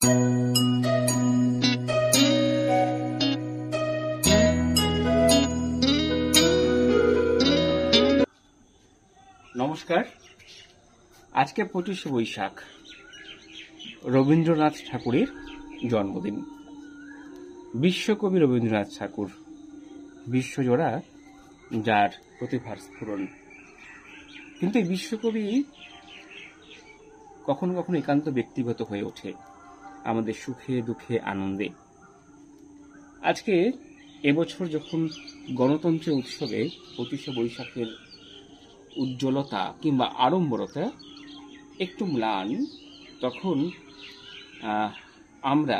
নমস্কার। আজকে 25শে বৈশাখ, রবীন্দ্রনাথ ঠাকুরের জন্মদিন। বিশ্বকবি রবীন্দ্রনাথ ঠাকুর, বিশ্বজোড়া যার প্রতিভার স্ফুরণ। কিন্তু এই বিশ্বকবি কখনো কখনো একান্ত ব্যক্তিগত হয়ে ওঠে আমাদের সুখে দুঃখে আনন্দে। আজকে এবছর যখন গণতন্ত্রের উৎসবে 25শে বৈশাখের উজ্জ্বলতা কিংবা আড়ম্বরতা একটু ম্লান, তখন আমরা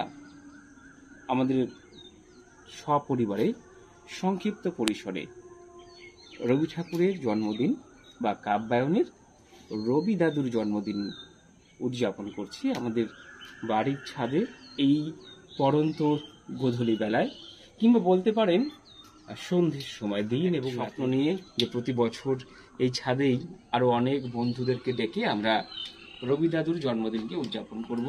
আমাদের সপরিবারে সংক্ষিপ্ত পরিসরে রবি ঠাকুরের জন্মদিন বা কাব্যায়নের রবি দাদুর জন্মদিন উদযাপন করছি আমাদের বাড়ির ছাদে এই পড়ন্ত গোধূলি বেলায়, কিংবা বলতে পারেন সন্ধ্যের সময়। দিন এবং স্বপ্ন নিয়ে যে প্রতি বছর এই ছাদেই আরো অনেক বন্ধুদেরকে ডেকে আমরা রবি দাদুর জন্মদিনকে উদযাপন করব।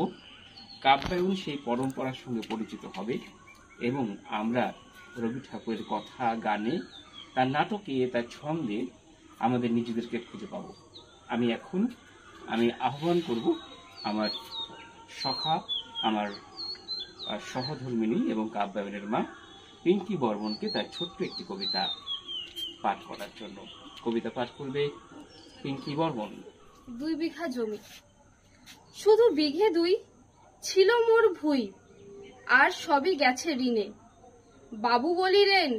কাব্যায়ন সেই পরম্পরার সঙ্গে পরিচিত হবে এবং আমরা রবি ঠাকুরের কথা, গানে, তার নাটকে, তার ছন্দে আমাদের নিজেদেরকে খুঁজে পাব। আমি আহ্বান করব আমার সখা, আমার সহধর্মিণী এবং কাব্যায়নের মা পিঙ্কি বর্মনকে তার ছোট্ট একটি কবিতা পাঠ করার জন্য। কবিতা পাঠ করবে পিঙ্কি বর্মন। 2 বিঘা জমি, শুধু বিঘে 2 ছিল মোর ভুই, আর সবই গেছে ঋণে। বাবু বলিলেন,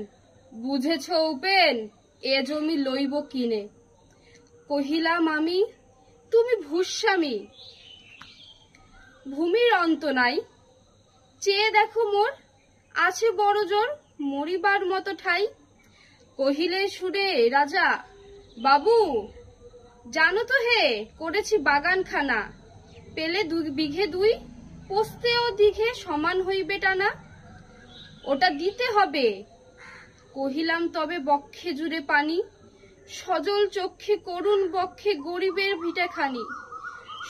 বুঝেছ উপেন, এ জমি লইব কিনে। কহিলাম আমি, তুমি ভূস্বামী, ভূমির অন্ত নাই। চেয়ে দেখো মোর, আছে বড় জোর, মরিবার মতো ঠাই। কহিলে সুরে রাজা, বাবু জানো তো হে, করেছি বাগানখানা। পেলে 2 বিঘে 2, পোস্তে ও দিঘে সমান হইবে টানা। ওটা দিতে হবে। কহিলাম তবে বক্ষে জুড়ে পানি, সজল চক্ষে করুণ বক্ষে গরিবের ভিটেখানি।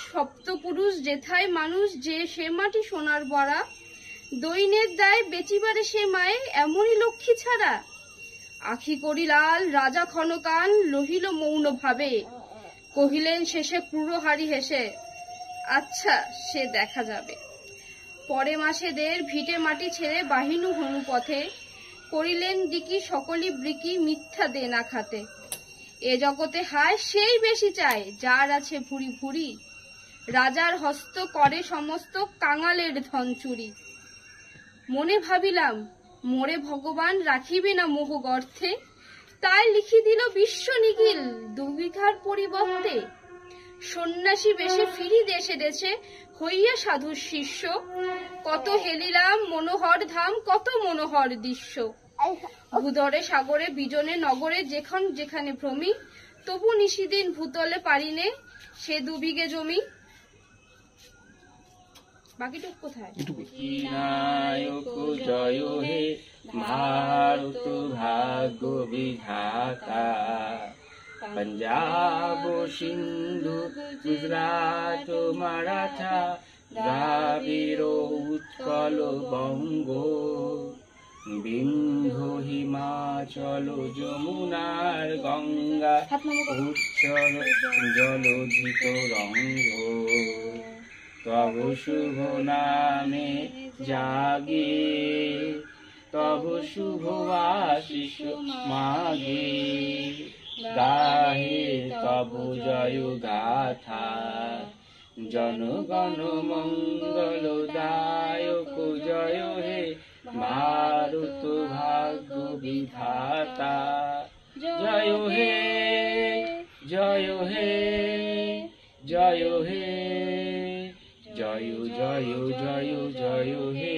সপ্তপুরুষ যেথায় মানুষ, যে সে মাটি সোনার বড়া। দৈনের দায় বেচিবারে সে মায়ে, এমনই লক্ষ্মী ছাড়া। আখি করি লাল, রাজা ক্ষণকাল রহিল মৌন ভাবে। কহিলেন শেষে ক্রূরহারি হেসে, আচ্ছা সে দেখা যাবে। পরে মাসেদের ভিটে মাটি ছেড়ে বাহিনু হনু পথে। করিলেন দিকি সকলি ব্রিকি, মিথ্যা দে না খাতে। এ জগতে হায় সেই বেশি চায়, যার আছে ভুরি ভুরি। রাজার হস্ত করে সমস্ত, কাঙালের ধন চুরি। মনে ভাবিলাম, মোরে ভগবান রাখিবে না মোহ গর্থে। তাই লিখি দিল বিশ্ব নিখিল 2 বিঘার পরিবর্তে। সন্ন্যাসী বেশে ফিরি দেশে দেশে, হইয়া সাধুর শিষ্য। কত হেলিলাম মনোহর ধাম, কত মনোহর দৃশ্য। ভূধরে সাগরে বিজনে নগরে, যেখান যেখানে ভ্রমি। তবু নিশিদিন ভূতলে পারিনে সে 2 বিঘে জমি। বাকিটুকু কোথায়? নায়ক জয় হে ভারত ভাগ্য বিধাতা। पंजाब सिंधु गुजरात माराठा, द्राविड़ उत्कल बंग, बिंधु हिमाचल যমুনার গঙ্গা, উচ্চল জলধিত রঙ্গ। তব শুভ নামে জাগে, তব শুভ আশিস মাগে। গাহে তব জয় গাথা, জনগণ মঙ্গল দায়ক জয় হে ভারত ভাগ্য বিধাতা। জয় হে জয় হে জয় হে, জয় জয় জয় জয় হে